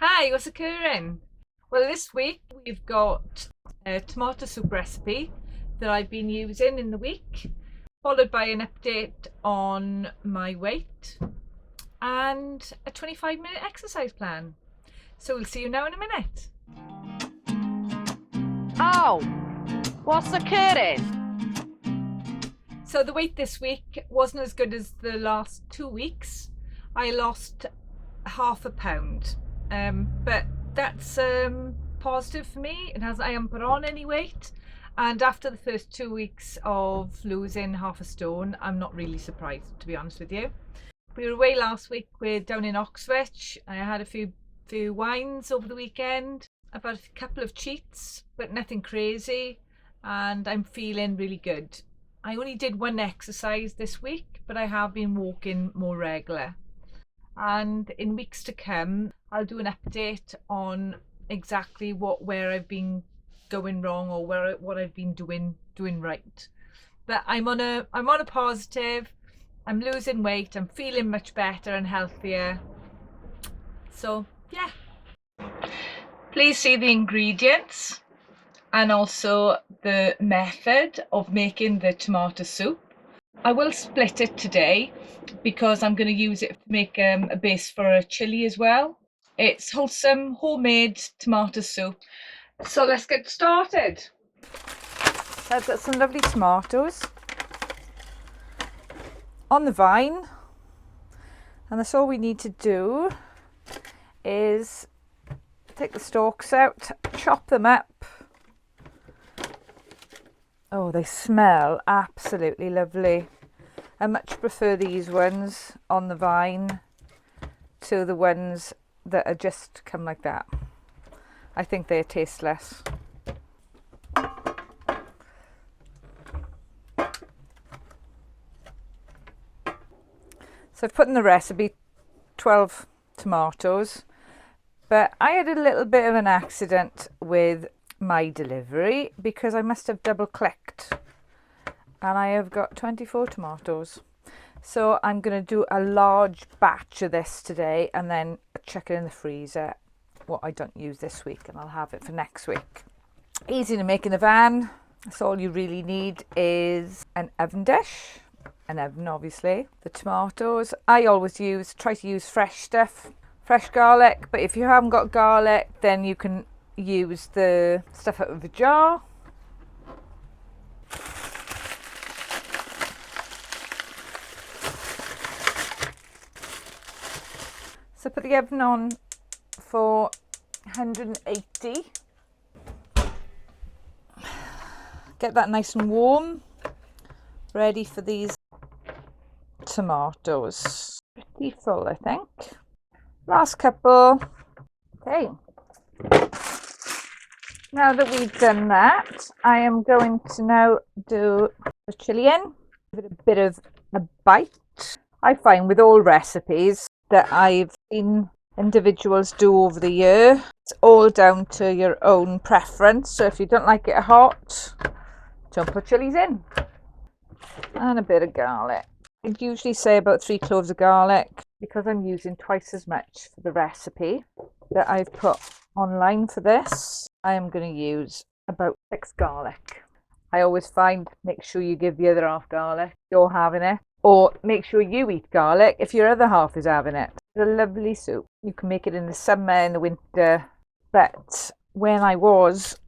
Hi, what's occurring? Well, this week we've got a tomato soup recipe that I've been using in the week, followed by an update on my weight and a 25-minute exercise plan. So we'll see you now in a minute. Oh, what's occurring? So the weight this week wasn't as good as the last 2 weeks. I lost half a pound, but that's positive for me. I haven't put on any weight, and after the first 2 weeks of losing half a stone, I'm not really surprised, to be honest with you. We were away last week. We're down in Oxford. I had a few wines over the weekend. I've had a couple of cheats, but nothing crazy, and I'm feeling really good. I only did one exercise this week, but I have been walking more regular. And in weeks to come, I'll do an update on exactly where I've been going wrong or what I've been doing right. But I'm on a positive. I'm losing weight. I'm feeling much better and healthier. So yeah. Please see the ingredients and also the method of making the tomato soup. I will split it today because I'm going to use it to make a base for a chilli as well. It's wholesome, homemade tomato soup. So let's get started. I've got some lovely tomatoes on the vine, and that's all we need to do is take the stalks out, chop them up. Oh, they smell absolutely lovely. I much prefer these ones on the vine to the ones that are just come like that. I think they're tasteless. So I've put in the recipe 12 tomatoes, but I had a little bit of an accident with my delivery because I must have double clicked and I have got 24 tomatoes. So I'm going to do a large batch of this today and then chuck it in the freezer, what I don't use this week, and I'll have it for next week. Easy to make in the van. So all you really need is an oven dish, an oven obviously, the tomatoes. I always try to use fresh stuff, fresh garlic, but if you haven't got garlic then you can use the stuff out of the jar. So put the oven on for 180. Get that nice and warm. Ready for these tomatoes. Pretty full, I think. Last couple. Okay. Now that we've done that, I am going to now do the chilli in. Give it a bit of a bite. I find with all recipes that I've seen individuals do over the year, it's all down to your own preference. So if you don't like it hot, don't put chillies in. And a bit of garlic. I'd usually say about 3 cloves of garlic because I'm using twice as much for the recipe that I've put online for this. I am going to use about 6 garlic. I always find make sure you give the other half garlic if you're having it, or make sure you eat garlic if your other half is having it. It's a lovely soup. You can make it in the summer, in the winter, but when I was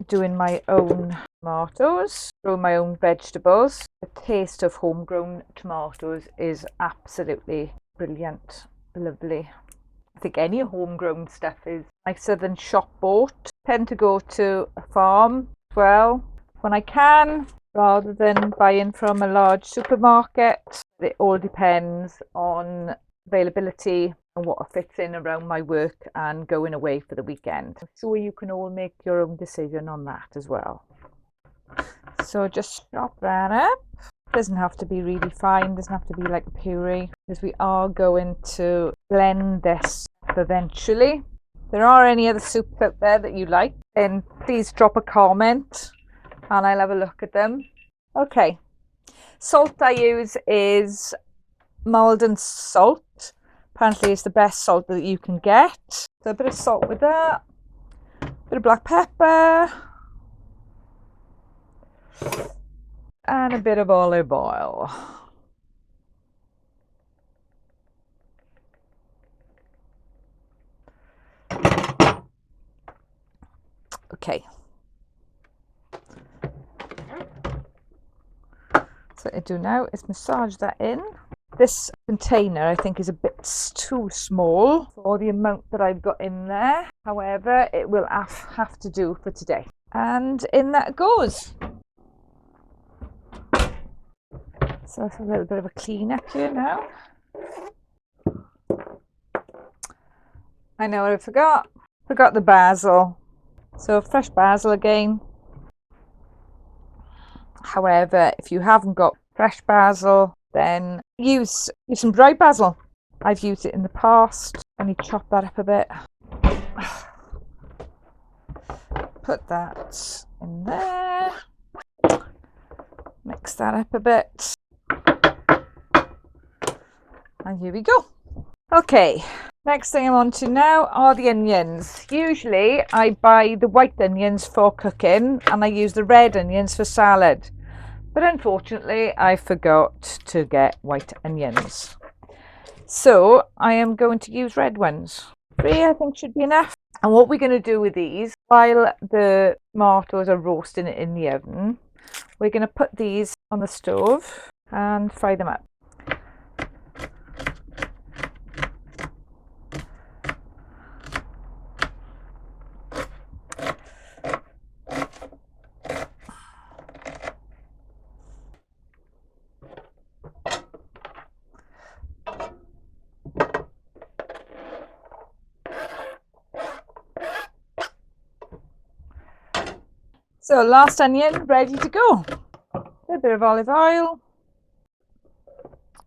doing my own tomatoes, growing my own vegetables, the taste of homegrown tomatoes is absolutely brilliant, lovely. I think any homegrown stuff is nicer than shop bought. I tend to go to a farm as well when I can, rather than buying from a large supermarket. It all depends on availability and what fits in around my work and going away for the weekend. So you can all make your own decision on that as well. So just chop that up. Doesn't have to be really fine, doesn't have to be like puree, because we are going to blend this eventually. If there are any other soups out there that you like, then please drop a comment and I'll have a look at them. Okay, salt I use is Maldon salt, Apparently it's the best salt that you can get. So a bit of salt with that, a bit of black pepper, and a bit of olive oil. Okay. So what I do now is massage that in. This container I think is a bit too small for the amount that I've got in there. However, it will have to do for today. And in that goes. So it's a little bit of a clean up here now. I know what I forgot. Forgot the basil. So fresh basil again. However, if you haven't got fresh basil, then use some dried basil. I've used it in the past. And you chop that up a bit. Put that in there. Mix that up a bit. And here we go. Okay, next thing I'm on to now are the onions. Usually I buy the white onions for cooking and I use the red onions for salad. But unfortunately I forgot to get white onions. So I am going to use red ones. 3 I think should be enough. And what we're going to do with these, while the tomatoes are roasting it in the oven, we're going to put these on the stove and fry them up. So last onion ready to go. A bit of olive oil,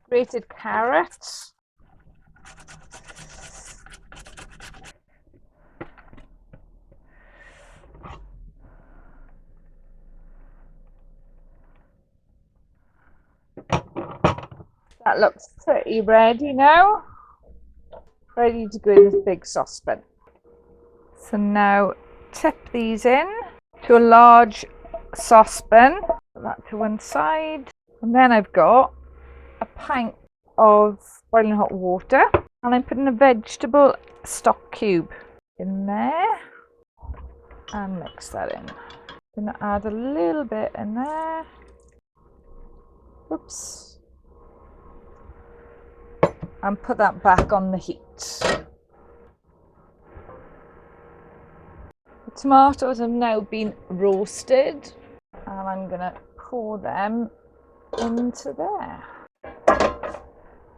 grated carrots, that looks pretty ready now. Ready to go in this big saucepan. So now tip these in to a large saucepan. Put that to one side. And then I've got a pint of boiling hot water. And I'm putting a vegetable stock cube in there. And mix that in. I'm going to add a little bit in there. Oops. And put that back on the heat. The tomatoes have now been roasted and I'm going to pour them into there.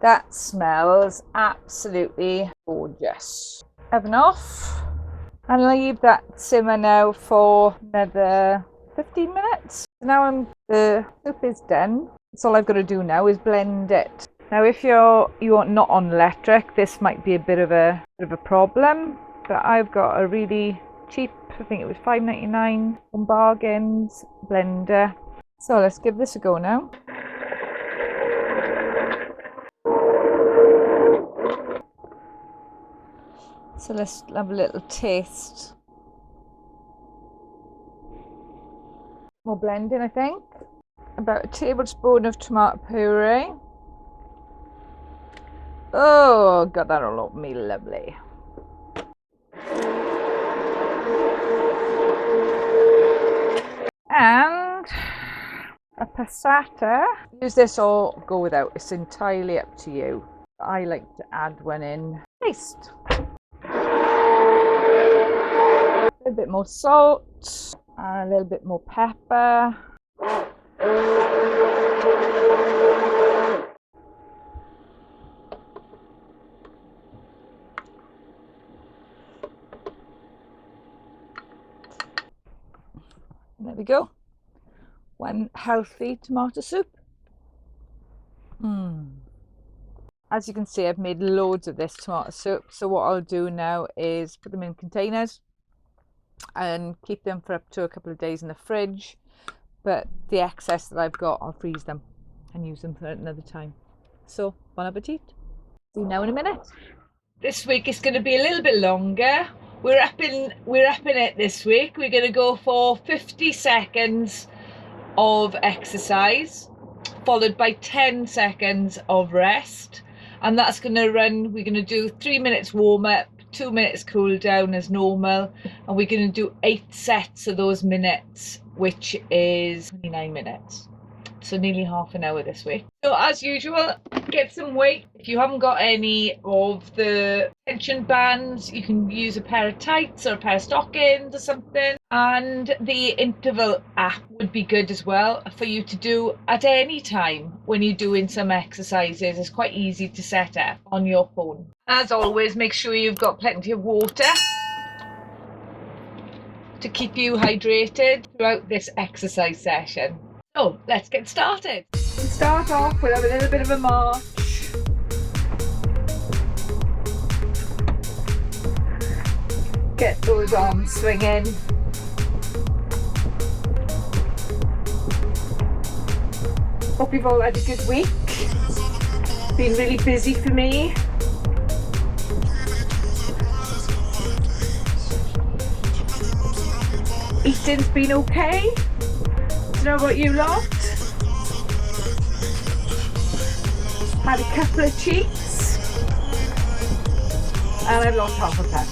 That smells absolutely gorgeous. Oven off and leave that simmer now for another 15 minutes. Now the soup is done. So all I've got to do now is blend it. Now if you're not on electric, this might be a bit of a problem, but I've got a really cheap, I think it was $5.99 on bargains blender. So let's give this a go now. So let's have a little taste. More blending, I think. About a tablespoon of tomato puree. Oh, got that all over me, lovely. And a passata. Use this or go without, it's entirely up to you. I like to add one in. Taste. A little bit more salt, and a little bit more pepper. There we go. One healthy tomato soup. As you can see, I've made loads of this tomato soup. So what I'll do now is put them in containers and keep them for up to a couple of days in the fridge. But the excess that I've got, I'll freeze them and use them for another time. So, bon appetit. See you now in a minute. This week it's going to be a little bit longer. We're upping it this week. We're going to go for 50 seconds of exercise, followed by 10 seconds of rest. And that's going to run, we're going to do 3 minutes warm up, 2 minutes cool down as normal. And we're going to do 8 sets of those minutes, which is 29 minutes. So nearly half an hour this week. So as usual, get some weight. If you haven't got any of the tension bands, you can use a pair of tights or a pair of stockings or something. And the interval app would be good as well for you to do at any time when you're doing some exercises. It's quite easy to set up on your phone. As always, make sure you've got plenty of water to keep you hydrated throughout this exercise session. So let's get started. To start off, we'll have a little bit of a march. Get those arms swinging. Hope you've all had a good week. Been really busy for me. Eating's been okay. Don't know about you lot. Had a couple of cheats and I've lost half a pound.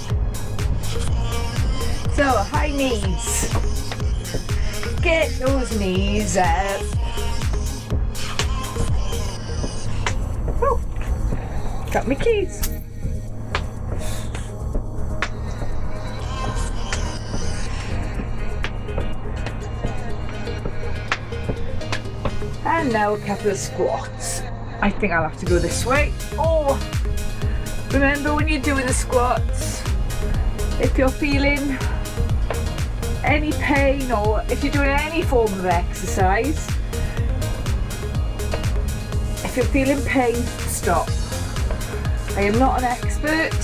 So high knees. Get those knees up. Oh, got my keys. And now a couple of squats. I think I'll have to go this way. Oh, remember when you're doing the squats, if you're feeling any pain or if you're doing any form of exercise, if you're feeling pain, stop. I am not an expert.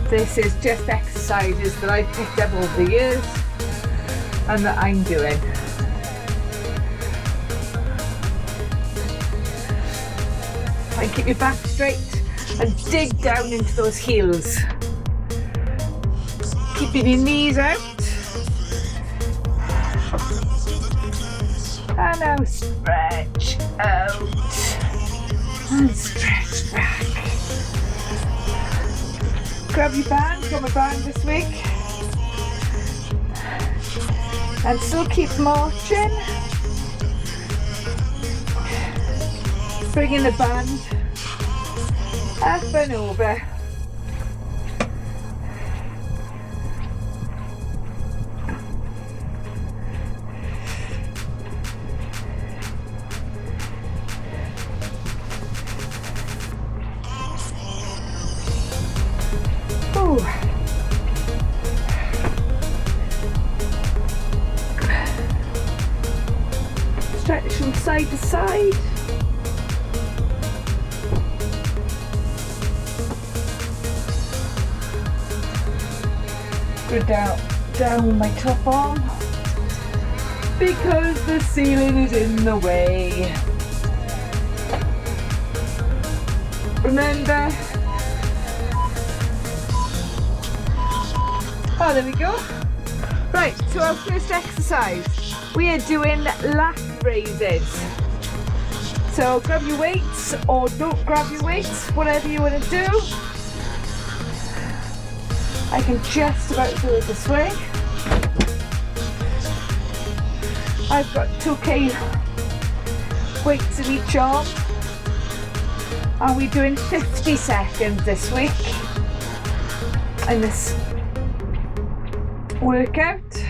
This is just exercises that I've picked up over the years and that I'm doing. And keep your back straight and dig down into those heels. Keeping your knees out. And now stretch out and stretch back. Grab your band, got my band this week. And still keep marching. Bringing the band up and over. Ooh. Stretch from side to side. Down my top arm because the ceiling is in the way. Remember, oh, there we go. Right, so our first exercise, we are doing lat raises. So grab your weights or don't grab your weights, whatever you want to do. I can just about do it this way. I've got 2k weights in each arm. And we're doing 50 seconds this week in this workout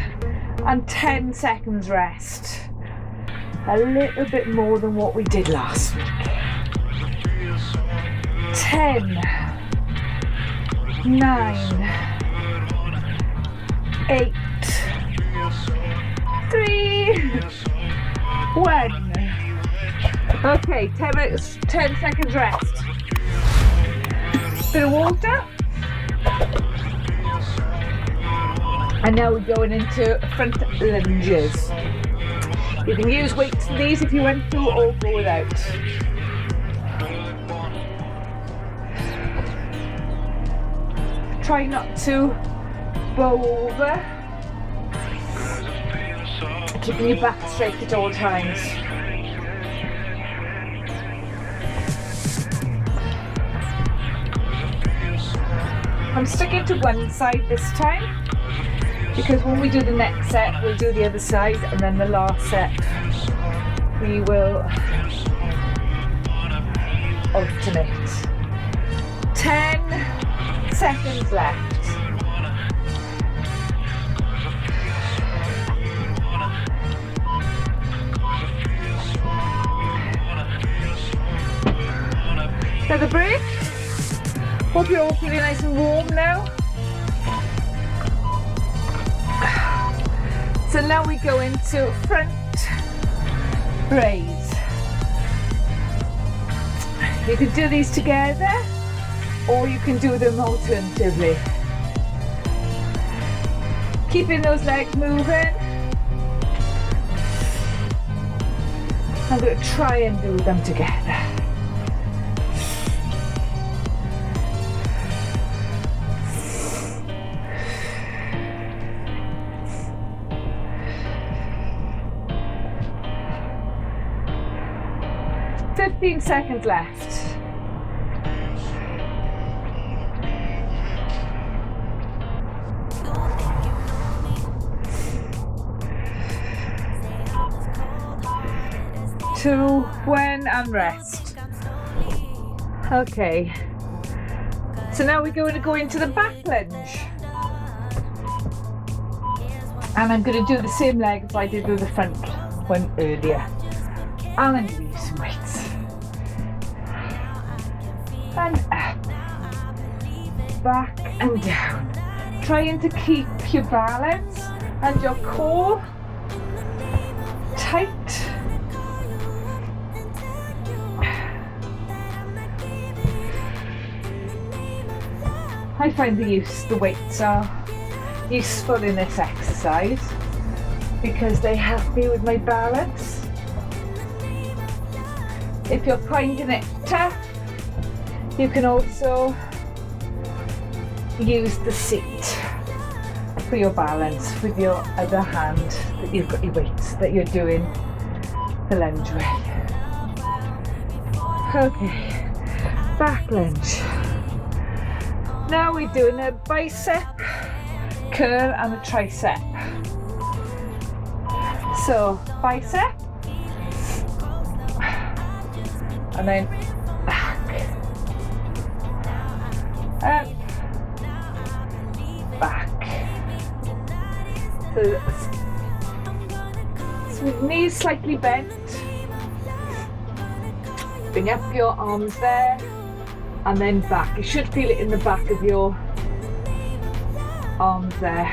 and 10 seconds rest. A little bit more than what we did last week. 10, 9, 8, 3, 1. Okay, 10 minutes, 10 seconds rest. Bit of water. And now we're going into front lunges. You can use weights for these if you want to, or go without. Try not to bow over. Keeping your back straight at all times. I'm sticking to one side this time because when we do the next set, we'll do the other side, and then the last set we will alternate. 10 seconds left. Another break. Hope you're all feeling nice and warm now. So now we go into front braids. You can do these together or you can do them alternatively. Keeping those legs moving. I'm going to try and do them together. Fifteen seconds left. Two, one, and rest. Okay. So now we're going to go into the back lunge. And I'm going to do the same leg as I did with the front one earlier. And I'm going to use some weights. And up, back and down. Trying to keep your balance and your core tight. I find the weights are useful in this exercise because they help me with my balance. If you're finding it tough, you can also use the seat for your balance with your other hand that you've got your weights that you're doing the lunge with. Okay, back lunge. Now we're doing a bicep curl and a tricep. So bicep and then up, back. So with knees slightly bent, bring up your arms there and then back. You should feel it in the back of your arms there.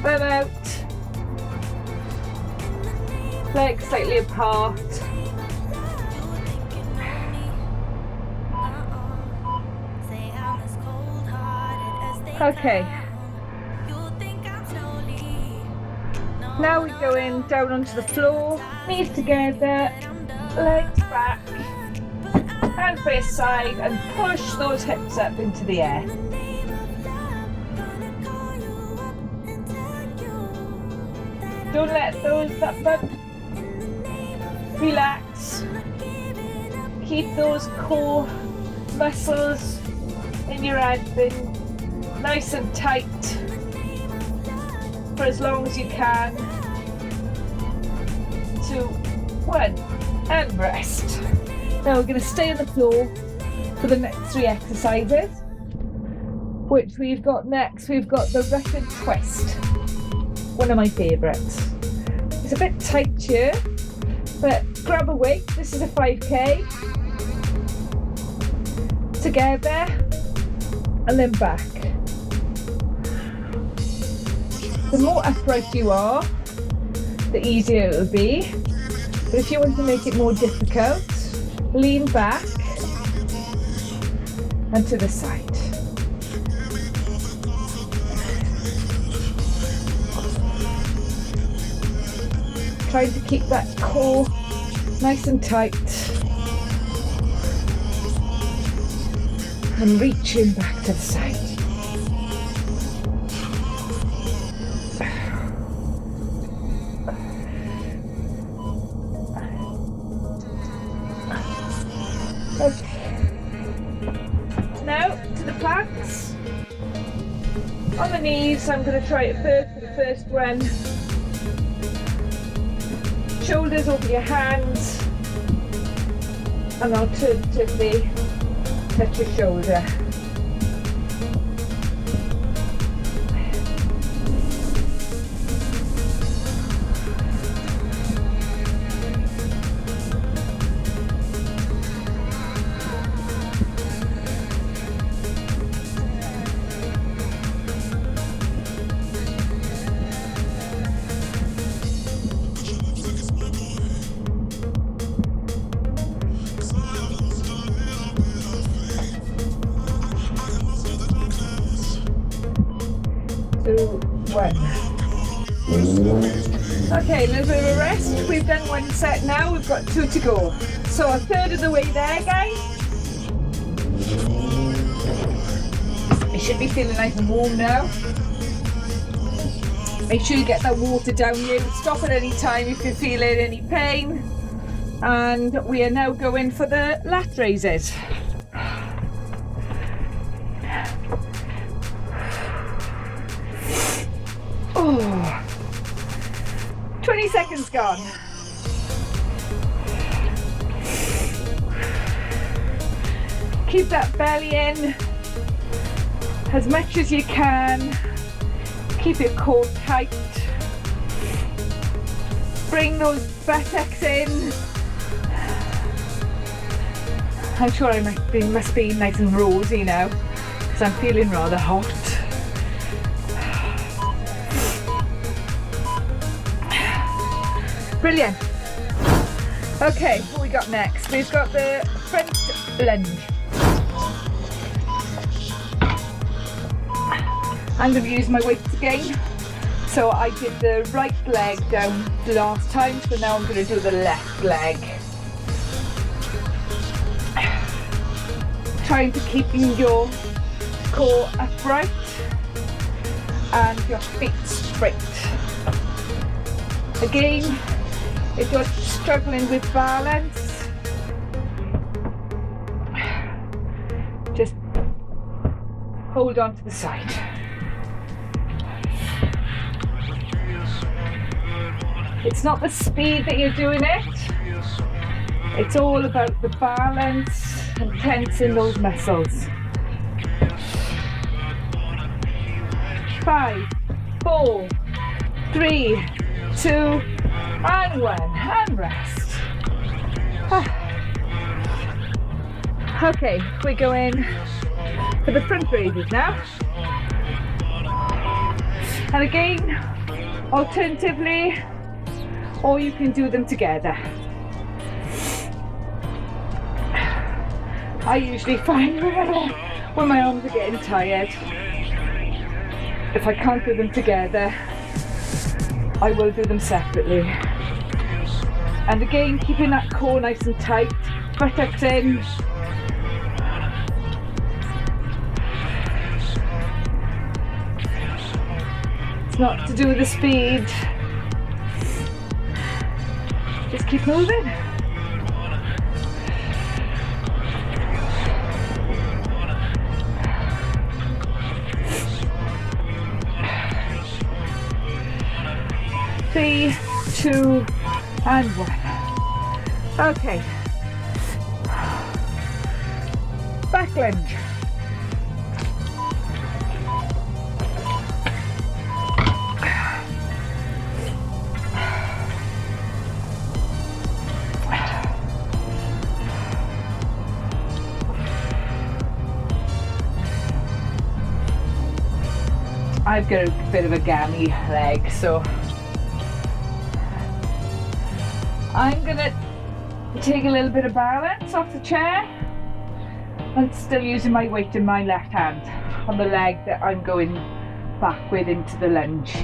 Then out, legs slightly apart. Okay, now we're going down onto the floor, knees together, legs back, hand face side, and push those hips up into the air. Don't let that butt relax. Keep those core muscles in your abdomen nice and tight for as long as you can. 2, 1, and rest. Now we're going to stay on the floor for the next 3 exercises, which we've got next. We've got the rapid twist. One of my favourites. It's a bit tight here, but grab a weight. This is a 5k. Together and then back. The more upright you are, the easier it will be. But if you want to make it more difficult, lean back and to the side. trying to keep that core nice and tight and reaching back to the side. Okay. Now to the planks. On the knees, I'm going to try it first for the first one. Shoulders over your hands, and alternatively touch your shoulder. Okay, a little bit of a rest. We've done one set now, we've got 2 to go. So a third of the way there, guys. You should be feeling nice and warm now. Make sure you get that water down you. Stop at any time if you're feeling any pain. And we are now going for the lat raises. Oh. 20 seconds gone. Keep that belly in as much as you can. Keep your core tight. Bring those buttocks in. I'm sure I must be nice and rosy now because I'm feeling rather hot. Brilliant. Okay, what we got next? We've got the front lunge. I'm going to use my weights again. So I did the right leg down the last time, so now I'm going to do the left leg. Trying to keep your core upright and your feet straight. Again, if you're struggling with balance, just hold on to the side. It's not the speed that you're doing it, it's all about the balance and tensing those muscles. 5, 4, 3, 2, and 1, and rest. Okay, we're going for the front raises now. And again, alternatively, or you can do them together. I usually find when my arms are getting tired, if I can't do them together, I will do them separately. And again, keeping that core nice and tight, buttocks in. It's not to do with the speed. Just keep moving. Three, 2, and 1. Okay. Back lunge. I've got a bit of a gammy leg, so I'm gonna take a little bit of balance off the chair and still using my weight in my left hand on the leg that I'm going back with into the lunge.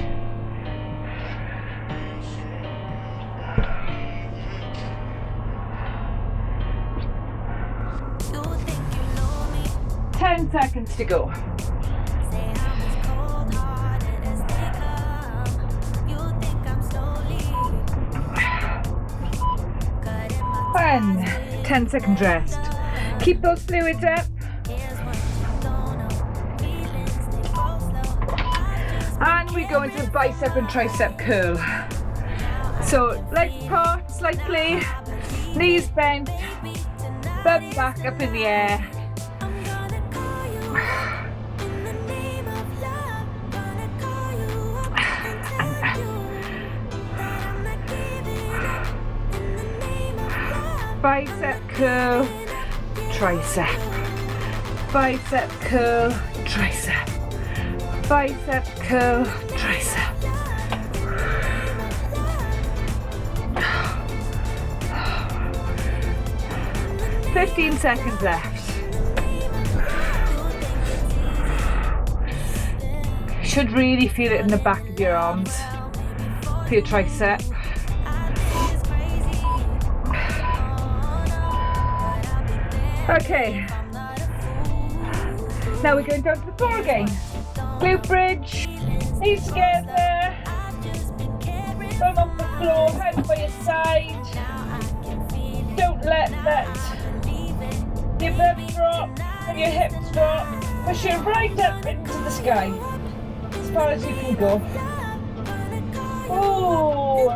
10 seconds to go. And 10 seconds rest. Keep those fluids up. And we go into bicep and tricep curl. So legs apart slightly, knees bent, bum back up in the air. Bicep curl, tricep. Bicep curl, tricep. Bicep curl, tricep. "15 seconds left. You should really feel it in the back of your arms for your tricep. Okay, now we're going down to the floor again. Glute bridge, knees together, bum off the floor, hands by your side. Don't let your bum drop and your hips drop. Push it right up into the sky, as far as you can go. Ooh.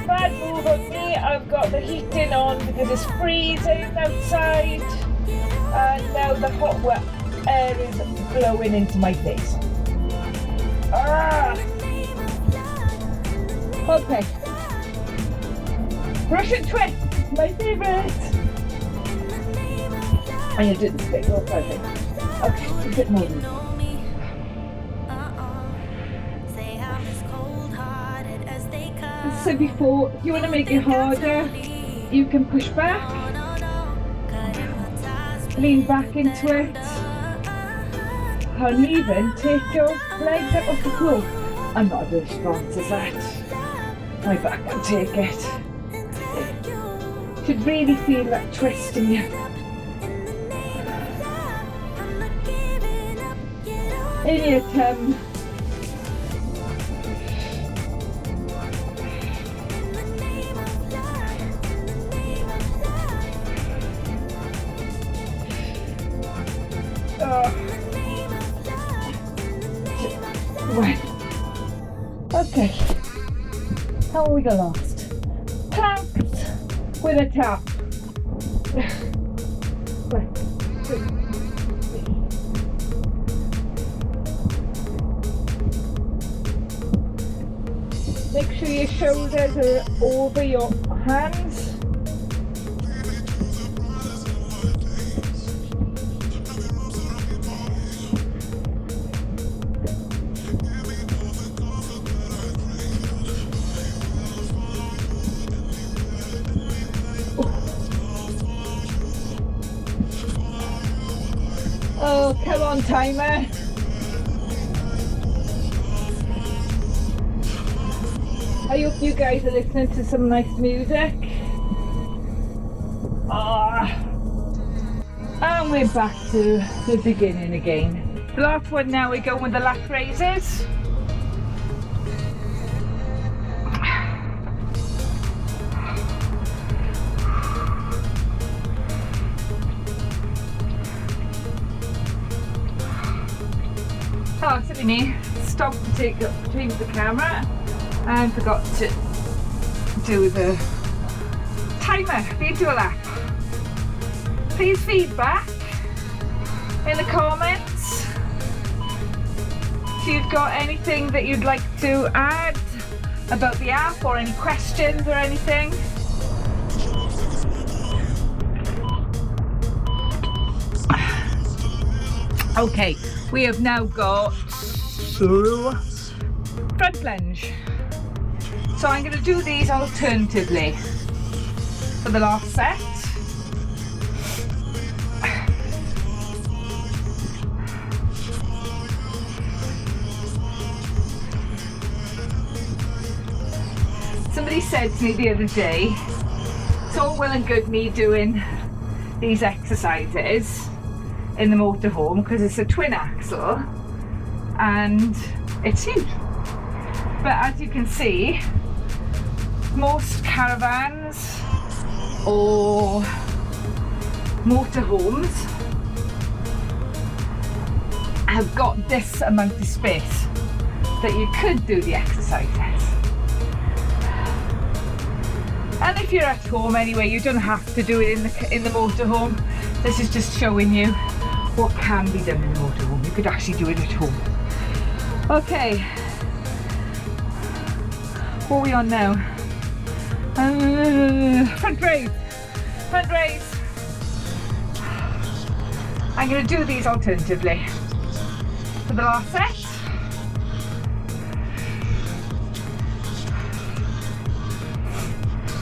Bad move on me. I've got the heating on because it's freezing outside, and now the hot wet air is blowing into my face. Okay. Russian twist, my favourite. And you didn't stick, oh perfect. Okay, a bit more than that. So before, if you want to make it harder, you can push back, lean back into it, and even take your legs up off the floor. I'm not as strong as that. My back can take it. Should really feel that twist in you. In your tum. Right. Okay. How are we gonna last? Planks with a tap. Right. Make sure your shoulders are over your hands. Oh, come on, timer. I hope you guys are listening to some nice music. And we're back to the beginning again. The last one now, we go with the Lat Raises. Oh, silly me, stopped to change the camera and forgot to do the timer, the into a lap. Please feedback in the comments if you've got anything that you'd like to add about the app or any questions or anything. Okay, we have now got front lunge. So I'm going to do these alternatively for the last set. Somebody said to me the other day, it's all well and good me doing these exercises in the motorhome because it's a twin axle and it's huge. But as you can see, most caravans or motorhomes have got this amount of space that you could do the exercises. And if you're at home anyway, you don't have to do it in the motorhome. This is just showing you what can be done in the motorhome. You could actually do it at home. Okay, what are we on now? Front raise. Front raise. I'm going to do these alternatively. For the last set.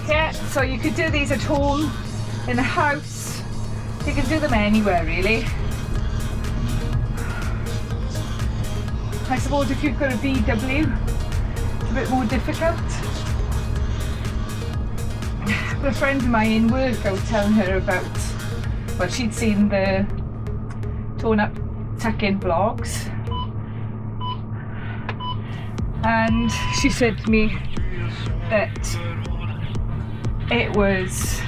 Yeah, so you could do these at home, in the house. You can do them anywhere really. I suppose if you've got a VW, it's a bit more difficult. But a friend of mine in work, I was telling her about, well, she'd seen the torn up tuck-in vlogs, and she said to me that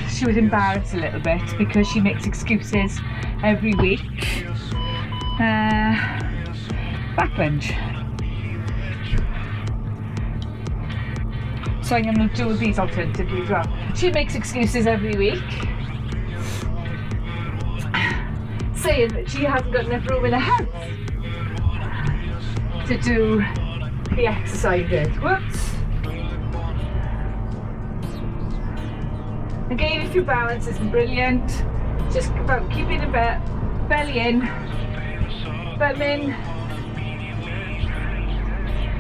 she was embarrassed a little bit because she makes excuses every week. Back lunge. So I'm going to do these alternatively as well. She makes excuses every week, saying that she hasn't got enough room in the house to do the exercises. Whoops. Again, if your balance isn't brilliant, just about keeping the belly in, bum in,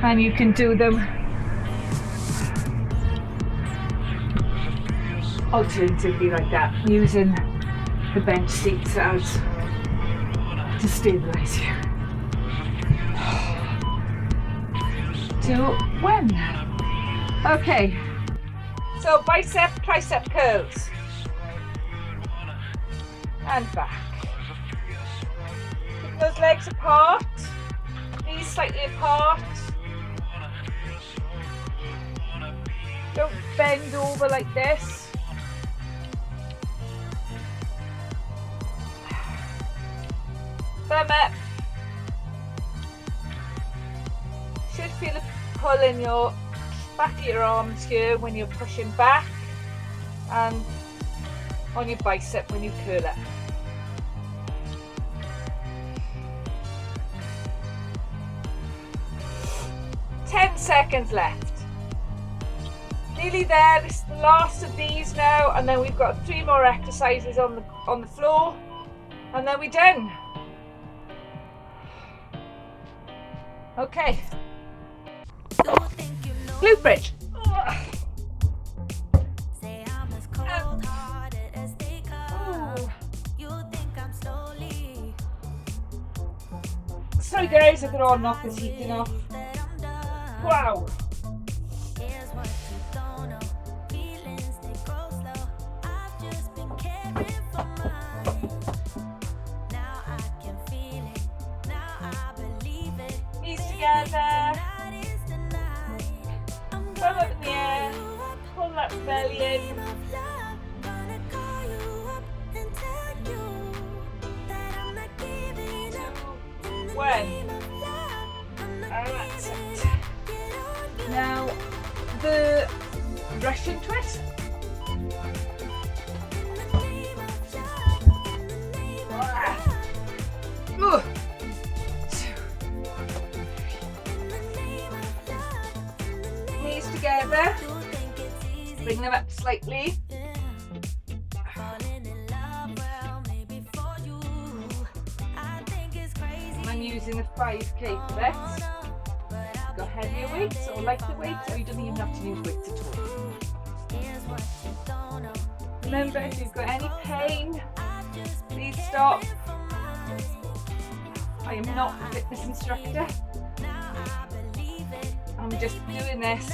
and you can do them alternatively like that, using the bench seats as to stabilise you. 2, 1. Okay. So bicep, tricep curls, and back. Keep those legs apart, knees slightly apart. Don't bend over like this. Thumb up. Should feel a pull in your back of your arms here when you're pushing back, and on your bicep when you curl up. Ten seconds left. Nearly there. This is the last of these now, and then we've got 3 more exercises on the floor, and then we're done. Okay. Glute bridge. Sorry guys, I gotta knock this heating off. Wow. Knees together. Thumb up in the air. Pull that belly in. 2, 1. And that's it. Now the Russian twist. Knees together. Bring them up slightly. I'm using a 5k for this. You've got heavier weights or lighter weights, or you don't even have to use weights at all. Remember, if you've got any pain, please stop. I am not a fitness instructor. I'm just doing this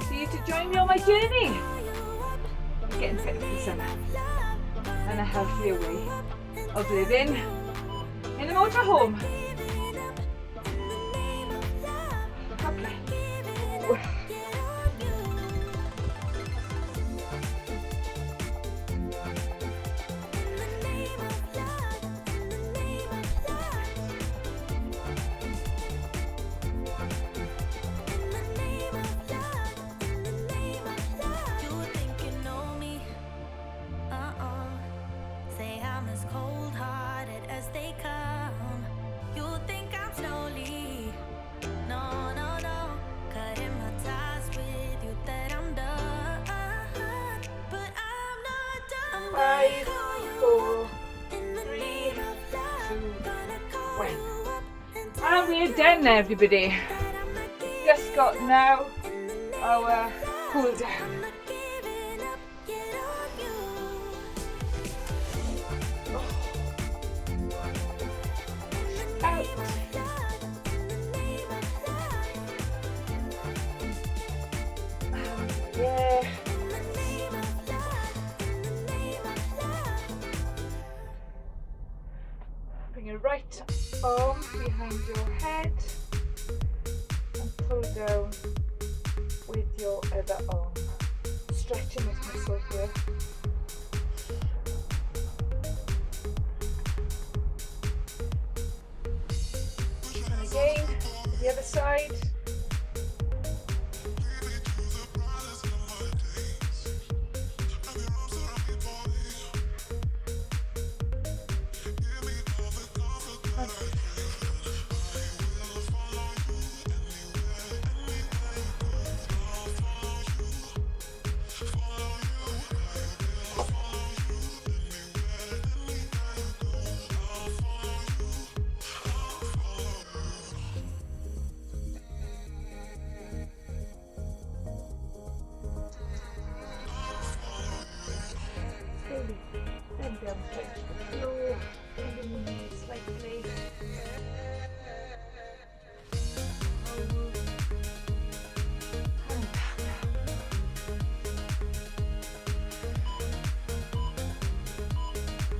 for you to join me on my journey. I'm getting fit for the summer. and a healthier way of living in a motorhome. Okay. Five, 4, 3, 2, 1. And we're done, everybody. Just got now our cool down. Out. Yeah. Bring your right arm behind your head and pull down with your other arm. Stretching this muscle here. And again, the other side. Bend down straight to the floor, bend the knees slightly.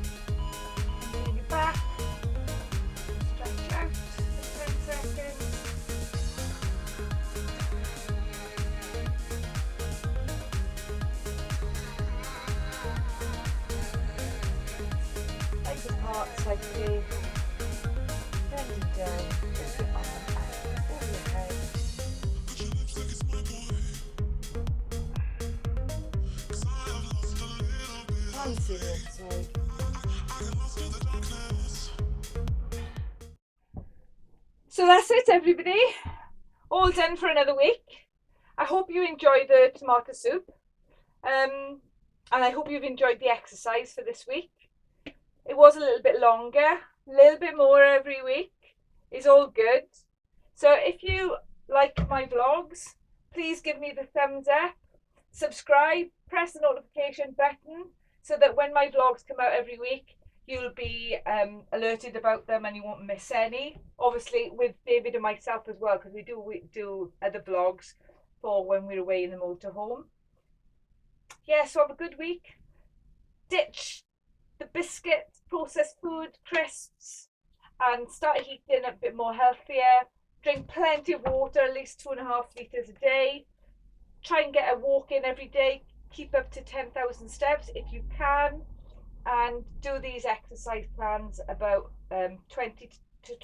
And back. Bring it back. Stretch out for 10 seconds. Apart slightly, bend it down, lift your arm out over your head. And see the other side. So that's it, everybody. All done for another week. I hope you enjoyed the tomato soup. And I hope you've enjoyed the exercise for this week. It was a little bit longer, a little bit more every week is all good. So if you like my vlogs, please give me the thumbs up, subscribe, press the notification button so that when my vlogs come out every week, you'll be alerted about them and you won't miss any. Obviously with David and myself as well, because we do other vlogs for when we're away in the motorhome. Yeah, so have a good week. Ditch the biscuits, processed food, crisps, and start eating a bit more healthier. Drink plenty of water, at least 2.5 litres a day. Try and get a walk in every day. Keep up to 10,000 steps if you can, and do these exercise plans about 20 to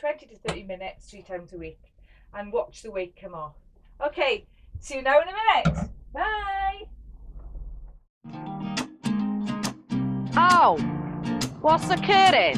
30 minutes 3 times a week, and watch the weight come off. Okay, see you now in a minute. Bye. Oh, what's occurring?